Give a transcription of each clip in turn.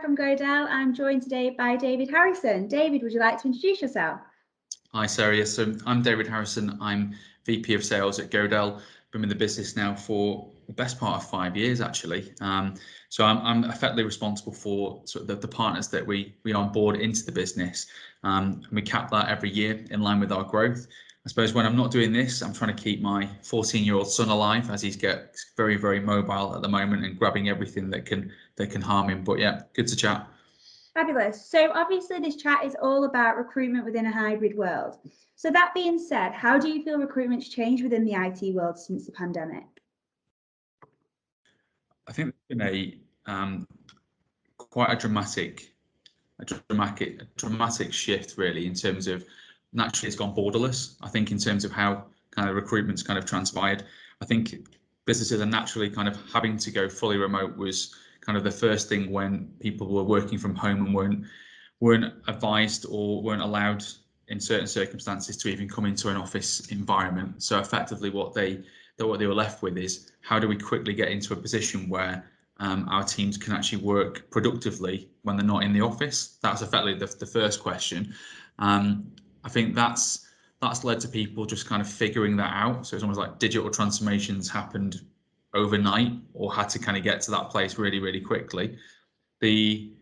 from Godel. I'm joined today by David Harrison. David, would you like to introduce yourself? Hi, Sarah. Yes, so I'm David Harrison. I'm VP of Sales at Godel. Been in the business now for the best part of 5 years, actually. So I'm effectively responsible for sort of the partners that we onboard into the business. And we cap that every year in line with our growth. I suppose when I'm not doing this, I'm trying to keep my 14-year-old son alive as he's gets very, very mobile at the moment and grabbing everything that can harm him. But yeah, good to chat. Fabulous. So obviously this chat is all about recruitment within a hybrid world. So that being said, how do you feel recruitment's changed within the IT world since the pandemic? I think there's been quite a dramatic shift really in terms of naturally it's gone borderless. I think in terms of how kind of recruitment's kind of transpired. I think businesses are naturally kind of having to go fully remote was kind of the first thing when people were working from home and weren't advised or weren't allowed in certain circumstances to even come into an office environment. So effectively what they were left with is how do we quickly get into a position where our teams can actually work productively when they're not in the office. That's effectively the first question. I think that's led to people just kind of figuring that out. So it's almost like digital transformations happened overnight or had to kind of get to that place really, really quickly. The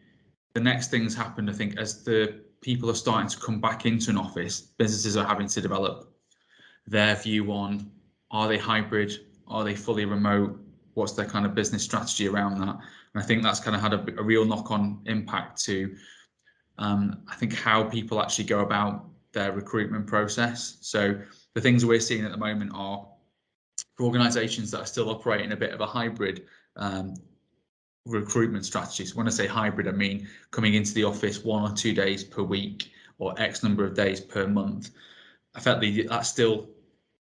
next things happened, I think, as the people are starting to come back into an office, businesses are having to develop their view on, are they hybrid? Are they fully remote? What's their kind of business strategy around that? And I think that's kind of had a real knock-on impact to, I think, how people actually go about their recruitment process. So the things we're seeing at the moment are for organisations that are still operating a bit of a hybrid recruitment strategy. So when I say hybrid, I mean coming into the office 1 or 2 days per week or X number of days per month. Effectively, that still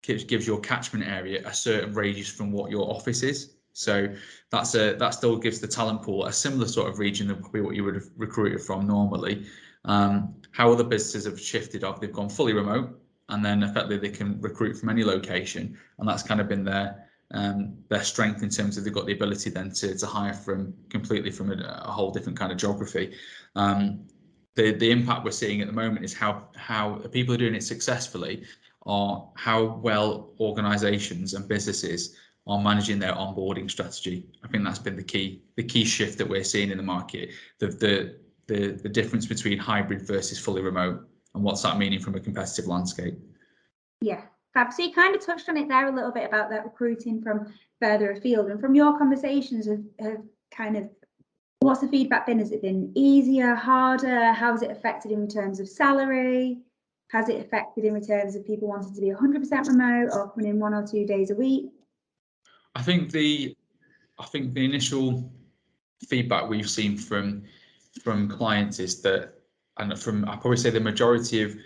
gives your catchment area a certain radius from what your office is. So that still gives the talent pool a similar sort of region of probably what you would have recruited from normally. How other businesses have shifted up, they've gone fully remote, and then effectively they can recruit from any location, and that's kind of been their strength in terms of they've got the ability then to hire completely from a whole different kind of geography. The impact we're seeing at the moment is how people are doing it successfully, or how well organisations and businesses are managing their onboarding strategy. I think that's been the key shift that we're seeing in the market. The difference between hybrid versus fully remote, and what's that meaning from a competitive landscape. Yeah, fab. So you kind of touched on it there a little bit about that recruiting from further afield, and from your conversations have kind of, what's the feedback been? Has it been easier, harder? How has it affected in terms of salary? Has it affected in terms of people wanting to be 100% remote or coming in 1 or 2 days a week? I think the initial feedback we've seen from clients is that, and I'll probably say the majority of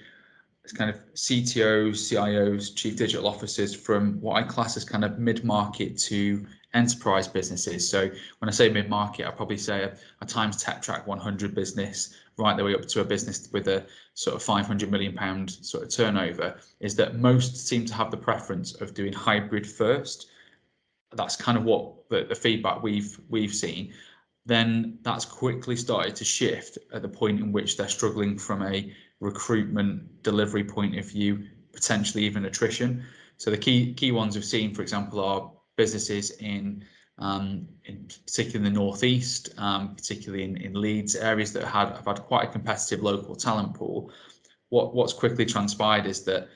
kind of CTOs, CIOs, chief digital officers from what I class as kind of mid-market to enterprise businesses. So when I say mid-market, I'll probably say a Times Tech Track 100 business, right the way up to a business with a sort of £500 million sort of turnover, is that most seem to have the preference of doing hybrid first. That's kind of what the feedback we've seen. Then that's quickly started to shift at the point in which they're struggling from a recruitment delivery point of view, potentially even attrition. So the key ones we've seen, for example, are businesses in particularly in the northeast, particularly in Leeds, areas that have had quite a competitive local talent pool. What's quickly transpired is that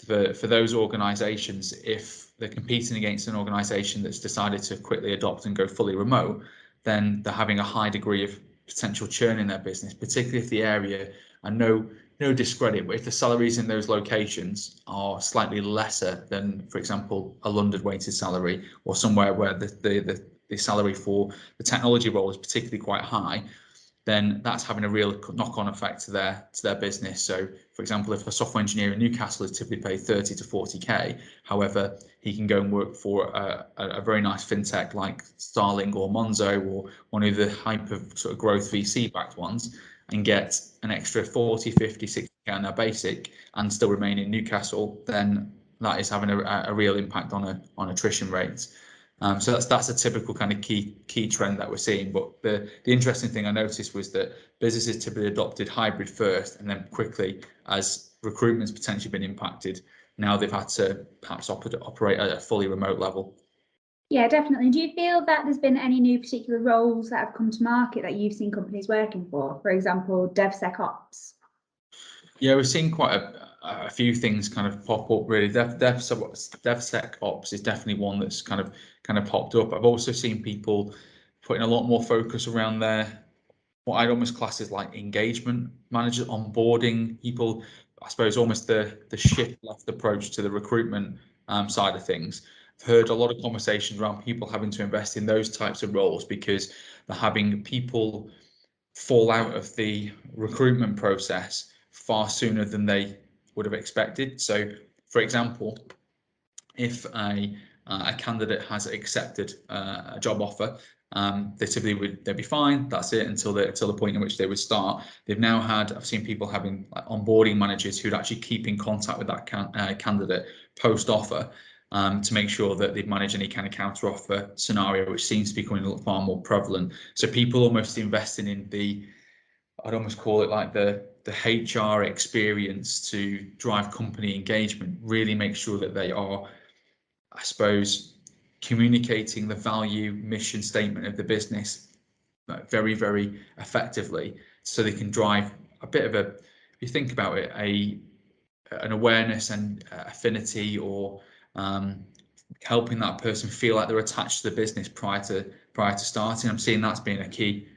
for those organisations, if they're competing against an organisation that's decided to quickly adopt and go fully remote, then they're having a high degree of potential churn in their business, particularly if the area, and no discredit, but if the salaries in those locations are slightly lesser than, for example, a London weighted salary, or somewhere where the salary for the technology role is particularly quite high, then that's having a real knock-on effect to their business. So, for example, if a software engineer in Newcastle is typically paid 30 to 40k, however, he can go and work for a very nice fintech like Starling or Monzo or one of the hyper sort of growth VC-backed ones, and get an extra 40, 50, 60k on their basic and still remain in Newcastle, then that is having a real impact on attrition rates. So that's a typical kind of key trend that we're seeing. But the interesting thing I noticed was that businesses typically adopted hybrid first, and then quickly, as recruitment's potentially been impacted, now they've had to perhaps operate at a fully remote level. Yeah, definitely. Do you feel that there's been any new particular roles that have come to market that you've seen companies working for example, DevSecOps? Yeah, we're seeing quite a few things kind of pop up really. DevSecOps is definitely one that's kind of popped up. I've also seen people putting a lot more focus around their, what I'd almost class as like engagement managers, onboarding people. I suppose almost the shift left approach to the recruitment side of things. I've heard a lot of conversations around people having to invest in those types of roles because they're having people fall out of the recruitment process far sooner than they would have expected. So, for example, if a candidate has accepted a job offer, they typically they'd be fine. That's it until the point in which they would start. They've now had, I've seen people having like onboarding managers who'd actually keep in contact with that candidate post offer. To make sure that they've managed any kind of counter offer scenario, which seems to be becoming far more prevalent. So people almost investing in the, I'd almost call it like the HR experience to drive company engagement, really make sure that they are, I suppose, communicating the value mission statement of the business very, very effectively, so they can drive a bit of a, if you think about it, an awareness and affinity, or helping that person feel like they're attached to the business prior to starting. I'm seeing that's been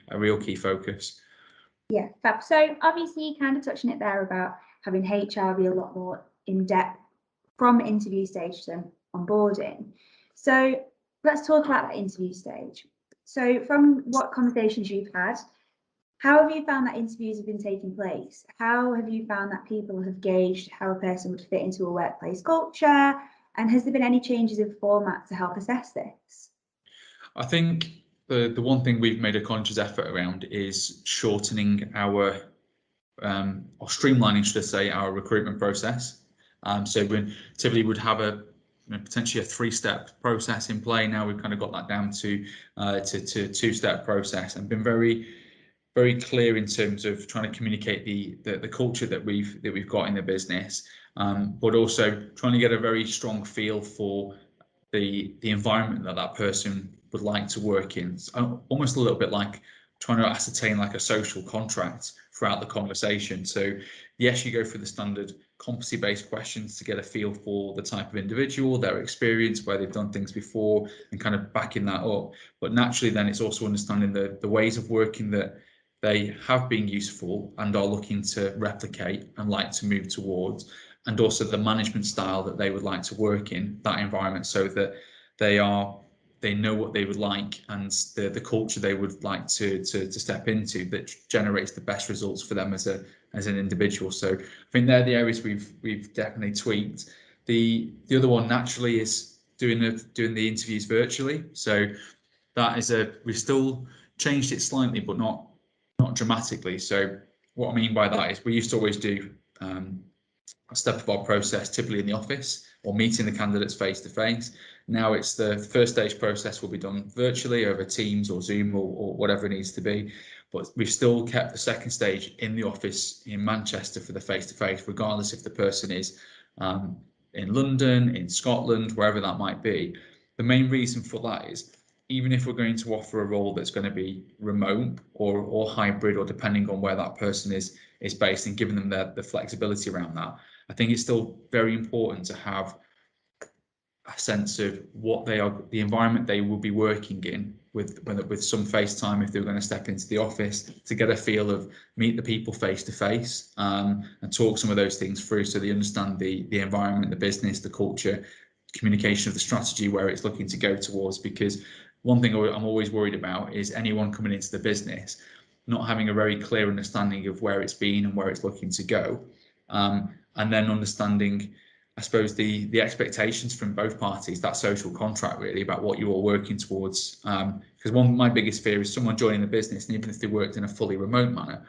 a real key focus. Yeah, fab. So obviously you kind of touched on it there about having HR be a lot more in depth from interview stage to onboarding. So let's talk about that interview stage. So from what conversations you've had, how have you found that interviews have been taking place? How have you found that people have gauged how a person would fit into a workplace culture? And has there been any changes in format to help assess this? I think the one thing we've made a conscious effort around is shortening our or streamlining, should I say, our recruitment process. So we typically would have potentially a 3-step process in play. Now we've kind of got that down to 2-step process, and been very clear in terms of trying to communicate the culture that we've got in the business, but also trying to get a very strong feel for the environment that person would like to work in. It's almost a little bit like trying to ascertain like a social contract throughout the conversation. So yes, you go through the standard competency-based questions to get a feel for the type of individual, their experience, where they've done things before, and kind of backing that up. But naturally then it's also understanding the ways of working that they have been useful and are looking to replicate and like to move towards, and also the management style that they would like to work in that environment, so that they know what they would like, and the culture they would like to step into that generates the best results for them as an individual. So I think they're the areas we've definitely tweaked. The other one naturally is doing the interviews virtually. So that is we've still changed it slightly, but not dramatically. So what I mean by that is we used to always do a step of our process typically in the office or meeting the candidates face to face. Now it's the first stage process will be done virtually over Teams or Zoom or whatever it needs to be. But we've still kept the second stage in the office in Manchester for the face to face, regardless if the person is in London, in Scotland, wherever that might be. The main reason for that is, even if we're going to offer a role that's going to be remote or hybrid, or depending on where that person is based, and giving them the flexibility around that, I think it's still very important to have a sense of what they are, the environment they will be working in, with some FaceTime if they're going to step into the office, to get a feel of meet the people face to face, and talk some of those things through, so they understand the environment, the business, the culture, communication of the strategy, where it's looking to go towards. Because one thing I'm always worried about is anyone coming into the business not having a very clear understanding of where it's been and where it's looking to go, and then understanding, I suppose, the expectations from both parties, that social contract really about what you're all working towards. Because one of my biggest fear is someone joining the business, and even if they worked in a fully remote manner,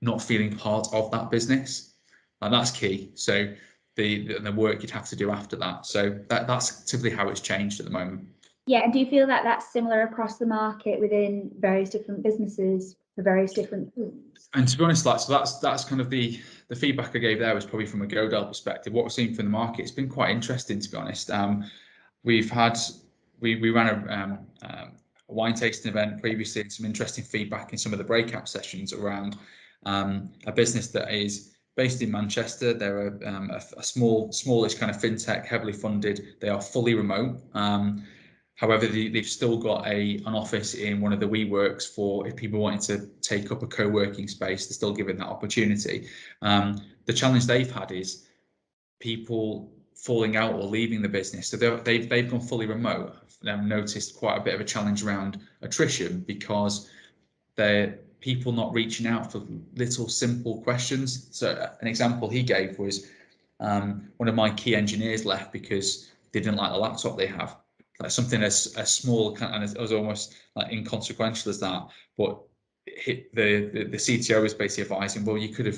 not feeling part of that business, and that's key. So the work you'd have to do after that. So that's typically how it's changed at the moment. Yeah, and do you feel that that's similar across the market within various different businesses for various different teams? And to be honest, like, so that's kind of the feedback I gave there was probably from a Godel perspective. What we're seeing from the market, it's been quite interesting, to be honest. We've had we ran a wine tasting event previously, and some interesting feedback in some of the breakout sessions around a business that is based in Manchester. They're a smallish kind of fintech, heavily funded. They are fully remote. However, they've still got an office in one of the WeWorks for if people wanting to take up a co-working space, they're still given that opportunity. The challenge they've had is people falling out or leaving the business. So they've gone fully remote. I've noticed quite a bit of a challenge around attrition because they're people not reaching out for little simple questions. So an example he gave was one of my key engineers left because they didn't like the laptop they have. Like something as small and as almost like inconsequential as that, but the CTO was basically advising, well, you could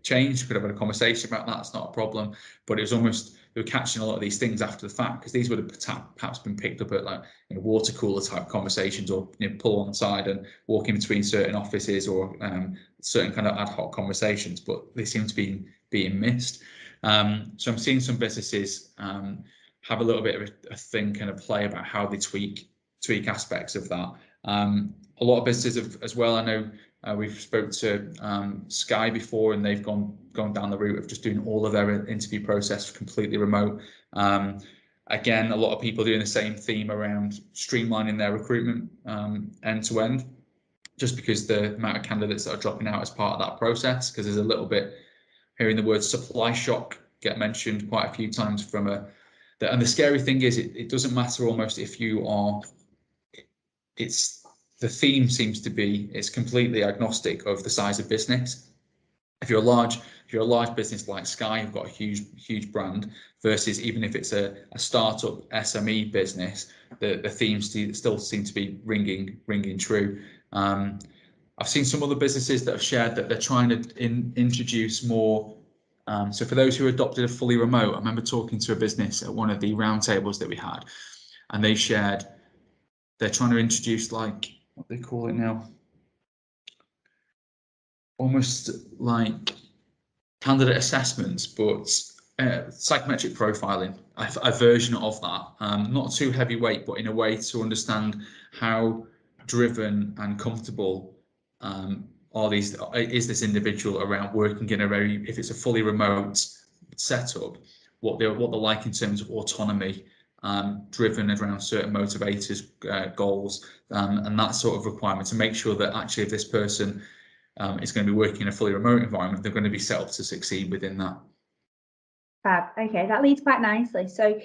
change, could have had a conversation about that. It's not a problem. But it was almost they were catching a lot of these things after the fact because these would have perhaps been picked up at like water cooler type conversations or pull on the side and walk in between certain offices or certain kind of ad hoc conversations. But they seem to be being missed. So I'm seeing some businesses have a little bit of a think and a play about how they tweak aspects of that. A lot of businesses have, as well. I know we've spoke to Sky before, and they've gone down the route of just doing all of their interview process completely remote. Again, a lot of people doing the same theme around streamlining their recruitment end to end, just because the amount of candidates that are dropping out as part of that process, because there's a little bit hearing the word supply shock get mentioned quite a few times from and the scary thing is it doesn't matter almost if you are, the theme seems to be it's completely agnostic of the size of business. If you're a large business like Sky, you've got a huge brand, versus even if it's a startup SME business, the themes still seem to be ringing true. I've seen some other businesses that have shared that they're trying to introduce more. So for those who adopted a fully remote, I remember talking to a business at one of the roundtables that we had, and they shared they're trying to introduce, like, what they call it now, almost like candidate assessments, but psychometric profiling, a version of that, not too heavyweight, but in a way to understand how driven and comfortable is this individual around working in if it's a fully remote setup, what they're like in terms of autonomy, driven around certain motivators, goals, and that sort of requirement, to make sure that actually if this person is going to be working in a fully remote environment, they're going to be set up to succeed within that. Fab. Okay, that leads quite nicely. So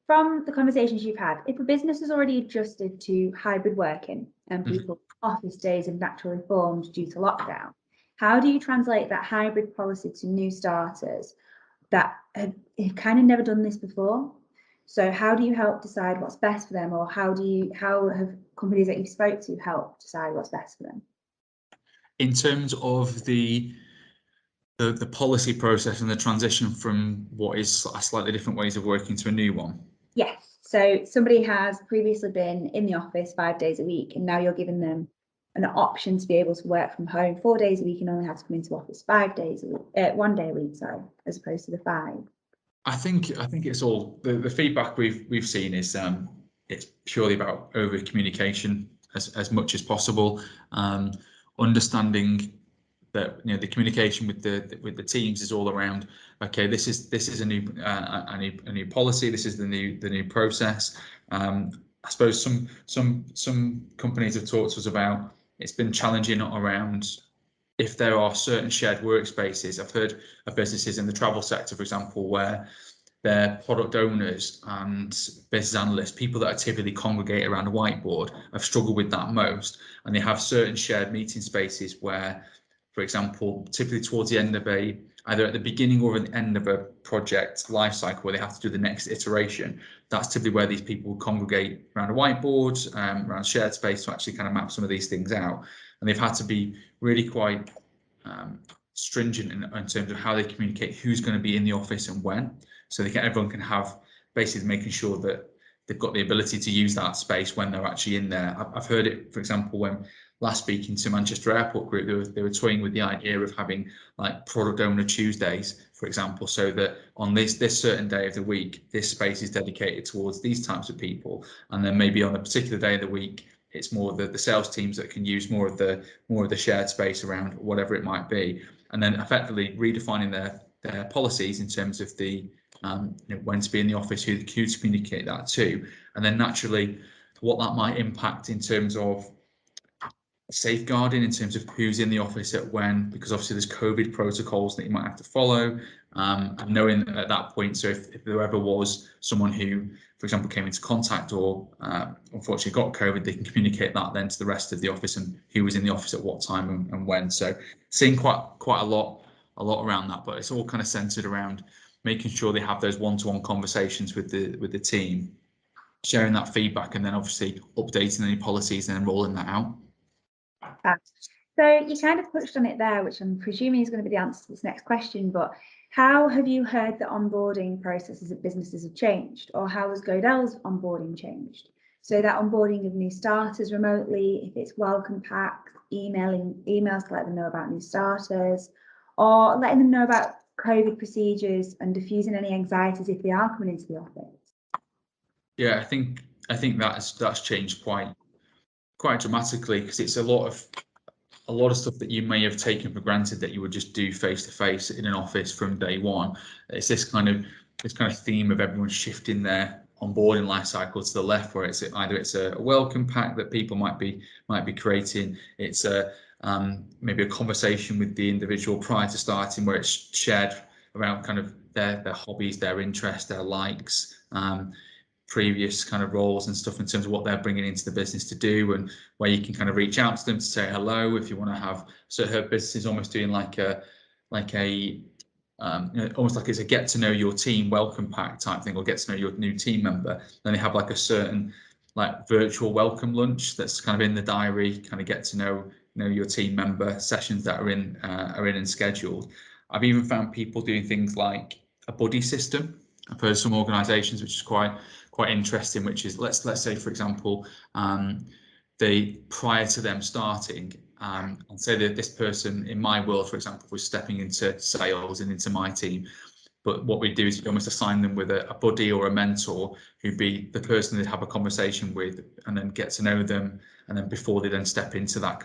from the conversations you've had, if a business has already adjusted to hybrid working and people's office days have naturally formed due to lockdown, how do you translate that hybrid policy to new starters that have kind of never done this before? So how do you help decide what's best for them, or how have companies that you spoke to helped decide what's best for them? In terms of the policy process and the transition from what is a slightly different ways of working to a new one? Yes. So somebody has previously been in the office 5 days a week, and now you're giving them an option to be able to work from home 4 days a week and only have to come into office 5 days a week, 1 day a week, sorry, as opposed to the 5. I think it's all the feedback we've seen is it's purely about over communication as much as possible, understanding that the communication with the teams is all around, okay, this is a new policy, this is the new process. I suppose some companies have talked to us about it's been challenging around if there are certain shared workspaces. I've heard of businesses in the travel sector, for example, where their product owners and business analysts, people that are typically congregate around a whiteboard, have struggled with that most. And they have certain shared meeting spaces where, for example, typically towards the end of either at the beginning or at the end of a project life cycle where they have to do the next iteration, that's typically where these people congregate around a whiteboard, around shared space, to actually kind of map some of these things out. And they've had to be really quite stringent in terms of how they communicate who's going to be in the office and when, so everyone can have basically making sure that they've got the ability to use that space when they're actually in there. I've heard it, for example, when last speaking to Manchester Airport Group, they were toying with the idea of having like product owner Tuesdays, for example, so that on this certain day of the week, this space is dedicated towards these types of people, and then maybe on a particular day of the week, it's more the sales teams that can use more of the shared space around whatever it might be, and then effectively redefining their policies in terms of the when to be in the office, who to communicate that to, and then naturally what that might impact in terms of safeguarding, in terms of who's in the office at when, because obviously there's COVID protocols that you might have to follow, and knowing at that point, so if there ever was someone who, for example, came into contact or unfortunately got COVID, they can communicate that then to the rest of the office and who was in the office at what time and when. So seeing quite a lot around that, but it's all kind of centered around making sure they have those one-to-one conversations with the team, sharing that feedback, and then obviously updating any policies and then rolling that out. So you kind of touched on it there, which I'm presuming is going to be the answer to this next question, but how have you heard that onboarding processes at businesses have changed, or how has Godel's onboarding changed? So that onboarding of new starters remotely, if it's welcome packs, emails to let them know about new starters, or letting them know about COVID procedures and diffusing any anxieties if they are coming into the office. Yeah, I think that's changed quite dramatically, because it's a lot of stuff that you may have taken for granted that you would just do face to face in an office from day one. It's this kind of theme of everyone shifting their onboarding life cycle to the left, where it's either a welcome pack that people might be creating, it's maybe a conversation with the individual prior to starting where it's shared around kind of their hobbies, their interests, their likes, previous kind of roles and stuff in terms of what they're bringing into the business to do, and where you can kind of reach out to them to say hello if you want to have. So her business is almost doing like a almost like it's a get to know your team welcome pack type thing, or get to know your new team member. Then they have like a certain like virtual welcome lunch that's kind of in the diary, kind of get to know your team member sessions that are in and scheduled. I've even found people doing things like a buddy system. I've heard some organisations, which is quite interesting, which is let's say, for example, they, prior to them starting, and say that this person in my world, for example, was stepping into sales and into my team. But what we do is we almost assign them with a buddy or a mentor who'd be the person they'd have a conversation with and then get to know them, and then before they then step into that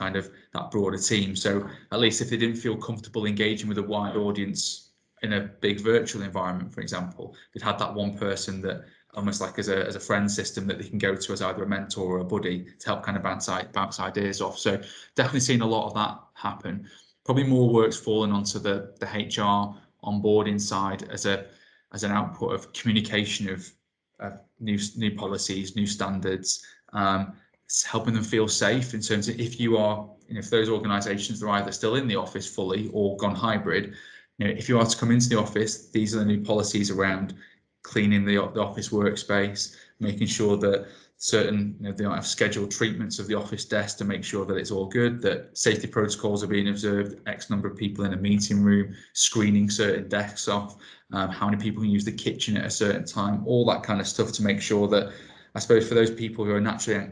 broader team. So at least if they didn't feel comfortable engaging with a wide audience in a big virtual environment, for example, they'd had that one person that almost like as a friend system that they can go to as either a mentor or a buddy to help kind of bounce ideas off. So definitely seen a lot of that happen. Probably more work's fallen onto the HR onboarding side as an output of communication of new policies, new standards, helping them feel safe in terms of if those organisations are either still in the office fully or gone hybrid. If you are to come into the office, these are the new policies around cleaning the office workspace, making sure that certain, they might have scheduled treatments of the office desk to make sure that it's all good, that safety protocols are being observed, X number of people in a meeting room, screening certain desks off, how many people can use the kitchen at a certain time, all that kind of stuff to make sure that, I suppose, for those people who are naturally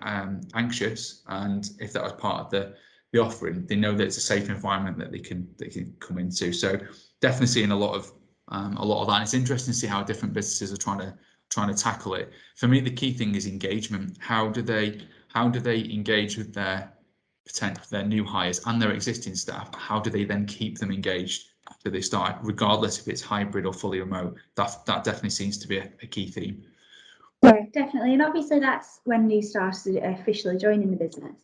anxious, and if that was part of the offering, they know that it's a safe environment that they can come into. So definitely seeing a lot of that. And it's interesting to see how different businesses are trying to tackle it. For me, the key thing is engagement. How do they engage with their new hires and their existing staff? How do they then keep them engaged after they start, regardless if it's hybrid or fully remote? That definitely seems to be a key theme. Yeah, definitely. And obviously that's when new starters are officially joining the business.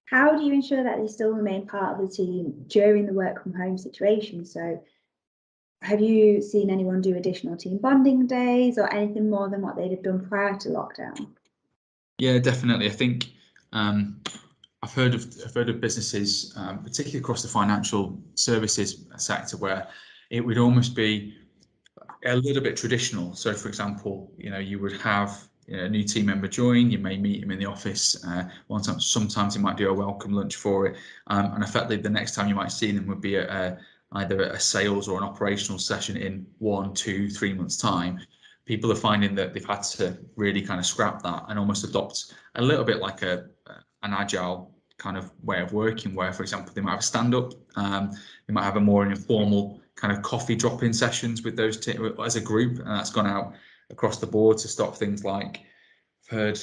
How do you ensure that they still remain part of the team during the work from home situation? So have you seen anyone do additional team bonding days or anything more than what they'd have done prior to lockdown? Yeah, definitely. I think I've heard of businesses, particularly across the financial services sector, where it would almost be a little bit traditional. So, for example, you would have a new team member join. You may meet him in the office one time. Sometimes you might do a welcome lunch for it, and effectively the next time you might see them would be either a sales or an operational session in 1, 2, 3 months' time. people are finding that they've had to really kind of scrap that and almost adopt a little bit like an agile kind of way of working, where, for example, they might have a stand-up, they might have a more informal kind of coffee drop-in sessions with those as a group, and that's gone out across the board to stop things like, I've heard,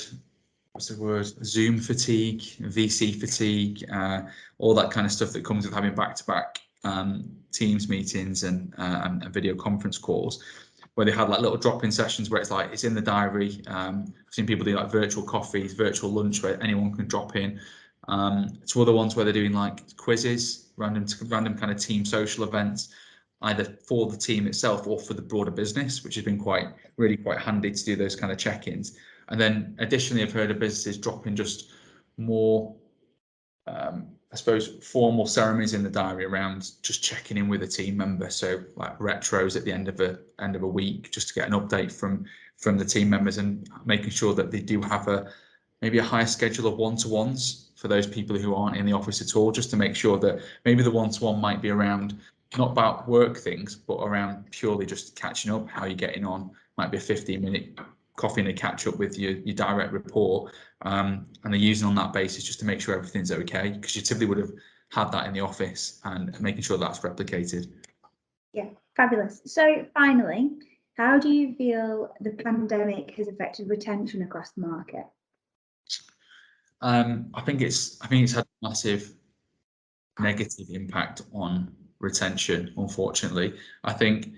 what's the word, Zoom fatigue, VC fatigue, all that kind of stuff that comes with having back-to-back Teams meetings and video conference calls, where they had like little drop-in sessions where it's in the diary. I've seen people do like virtual coffees, virtual lunch, where anyone can drop in. To other ones where they're doing like quizzes, random kind of team social events, either for the team itself or for the broader business, which has been really quite handy to do those kind of check-ins. And then additionally, I've heard of businesses dropping just more, I suppose, formal ceremonies in the diary around just checking in with a team member. So like retros at the end of a week, just to get an update from the team members, and making sure that they do have maybe a higher schedule of one-to-ones for those people who aren't in the office at all, just to make sure that maybe the one-to-one might be around not about work things, but around purely just catching up, how you're getting on. Might be a 15-minute coffee and a catch up with your direct report, and they're using on that basis just to make sure everything's okay, because you typically would have had that in the office, and making sure that's replicated. Yeah, fabulous. So finally, how do you feel the pandemic has affected retention across the market? I think it's had a massive negative impact on retention, unfortunately. I think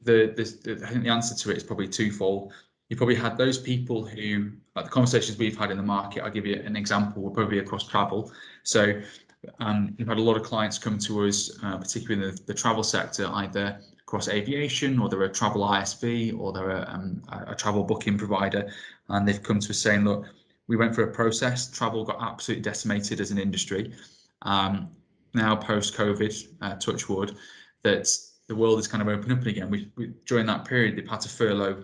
the answer to it is probably twofold. You probably had those people who, like the conversations we've had in the market, I'll give you an example, will probably be across travel. So we've had a lot of clients come to us, particularly in the travel sector, either across aviation, or they're a travel ISV, or they're a travel booking provider, and they've come to us saying, look, we went through a process, travel got absolutely decimated as an industry. Now post-COVID, touch wood, that the world is kind of opening up again. We during that period, they've had to furlough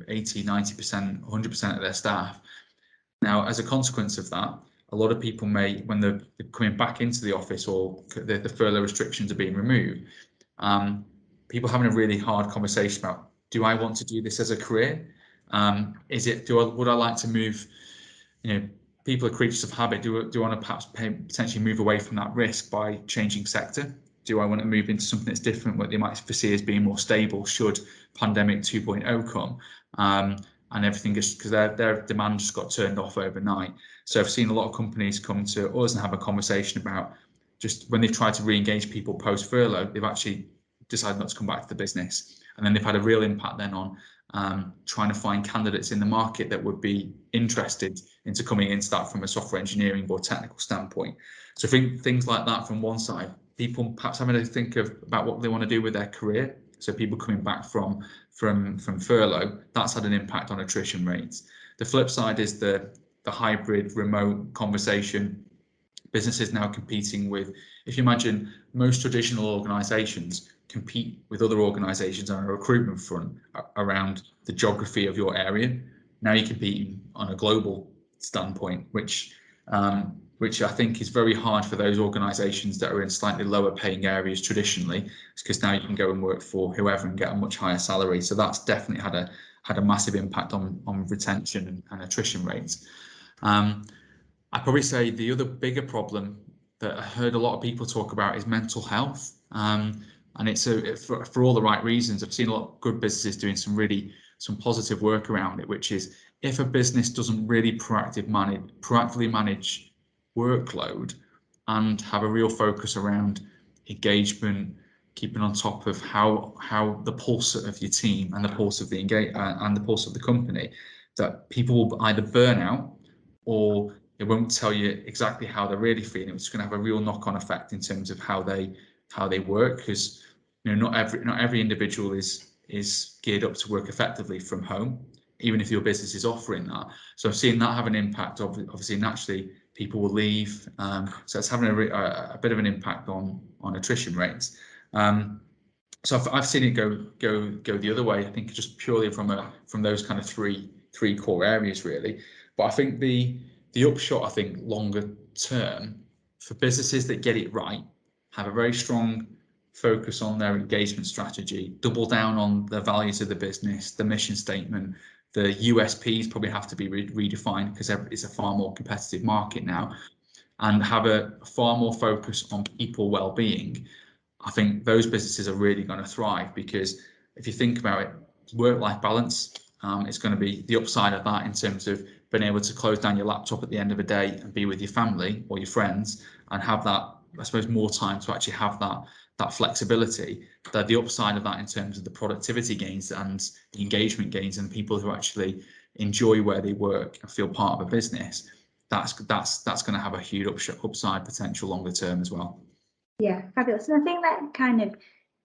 80, 90%, 100% of their staff. Now, as a consequence of that, a lot of people may, when they're coming back into the office, or the furlough restrictions are being removed, people having a really hard conversation about, do I want to do this as a career? Would I like to move? People are creatures of habit. Do I want to perhaps potentially move away from that risk by changing sector? Do I want to move into something that's different, what they might foresee as being more stable should pandemic 2.0 come, and everything, just because their demand just got turned off overnight. So I've seen a lot of companies come to us and have a conversation about, just when they've tried to re-engage people post furlough, they've actually decided not to come back to the business, and then they've had a real impact then on trying to find candidates in the market that would be interested into coming into that from a software engineering or technical standpoint. So I think things like that from one side, people perhaps having to think about what they want to do with their career. So people coming back from furlough, that's had an impact on attrition rates. The flip side is the hybrid remote conversation. Businesses now competing with, if you imagine, most traditional organizations compete with other organizations on a recruitment front around the geography of your area. Now you're competing on a global standpoint, which I think is very hard for those organizations that are in slightly lower paying areas traditionally, because now you can go and work for whoever and get a much higher salary. So that's definitely had a massive impact on retention and attrition rates. I'd probably say the other bigger problem that I heard a lot of people talk about is mental health. And it's for all the right reasons. I've seen a lot of good businesses doing some positive work around it, which is, if a business doesn't really proactively manage workload and have a real focus around engagement, keeping on top of how the pulse of your team and the pulse of the pulse of the company, that people will either burn out, or it won't tell you exactly how they're really feeling. It's going to have a real knock-on effect in terms of how they work, because not every individual is geared up to work effectively from home, even if your business is offering that. So I've seen that have an impact. Obviously, naturally, people will leave. So it's having a bit of an impact on attrition rates. So I've seen it go the other way. I think just purely from those kind of three core areas, really. But I think the upshot, I think longer term, for businesses that get it right, have a very strong focus on their engagement strategy, double down on the values of the business, the mission statement. The USPs probably have to be redefined because it's a far more competitive market now, and have a far more focus on people well-being. I think those businesses are really going to thrive, because if you think about it, work-life balance is going to be the upside of that, in terms of being able to close down your laptop at the end of a day and be with your family or your friends, and have that, I suppose, more time to actually have that flexibility. The upside of that in terms of the productivity gains and the engagement gains, and people who actually enjoy where they work and feel part of a business, that's going to have a huge upside potential longer term as well. Yeah, fabulous. And I think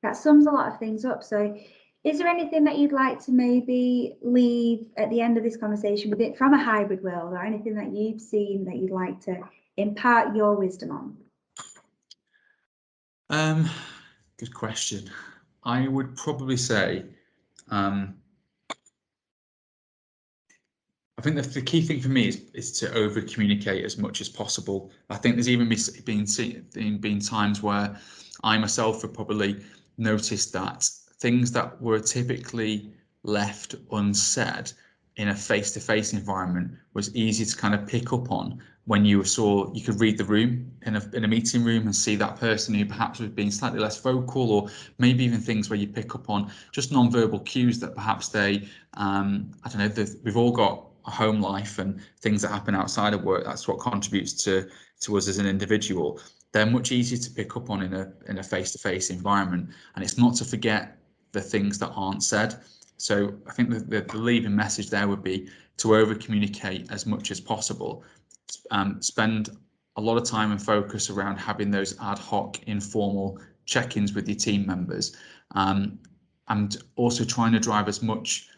that sums a lot of things up. So is there anything that you'd like to maybe leave at the end of this conversation with it from a hybrid world, or anything that you've seen that you'd like to impart your wisdom on? Good question. I would probably say, I think the key thing for me is to over communicate as much as possible. I think there's even been times where I myself have probably noticed that things that were typically left unsaid in a face-to-face environment was easy to kind of pick up on when you could read the room in a meeting room and see that person who perhaps was being slightly less vocal, or maybe even things where you pick up on just non-verbal cues that perhaps they, I don't know, we've all got a home life and things that happen outside of work. That's what contributes to us as an individual. They're much easier to pick up on in a face-to-face environment, and it's not to forget the things that aren't said. So I think the leading message there would be to over communicate as much as possible. Spend a lot of time and focus around having those ad hoc informal check-ins with your team members, and also trying to drive as much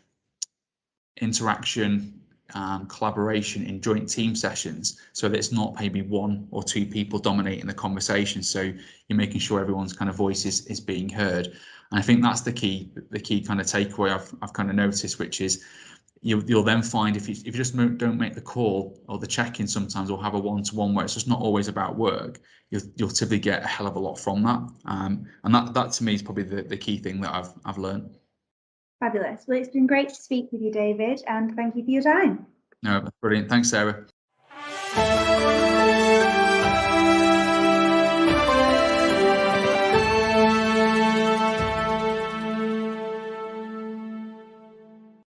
interaction, collaboration in joint team sessions, so that it's not maybe one or two people dominating the conversation. So you're making sure everyone's kind of voice is being heard. And I think that's the key kind of takeaway I've kind of noticed, which is you'll then find if you just don't make the call or the check-in sometimes, or have a one-to-one where it's just not always about work, you'll typically get a hell of a lot from that. And that to me is probably the key thing that I've learned. Fabulous. Well, it's been great to speak with you, David, and thank you for your time. No, brilliant. Thanks, Sarah.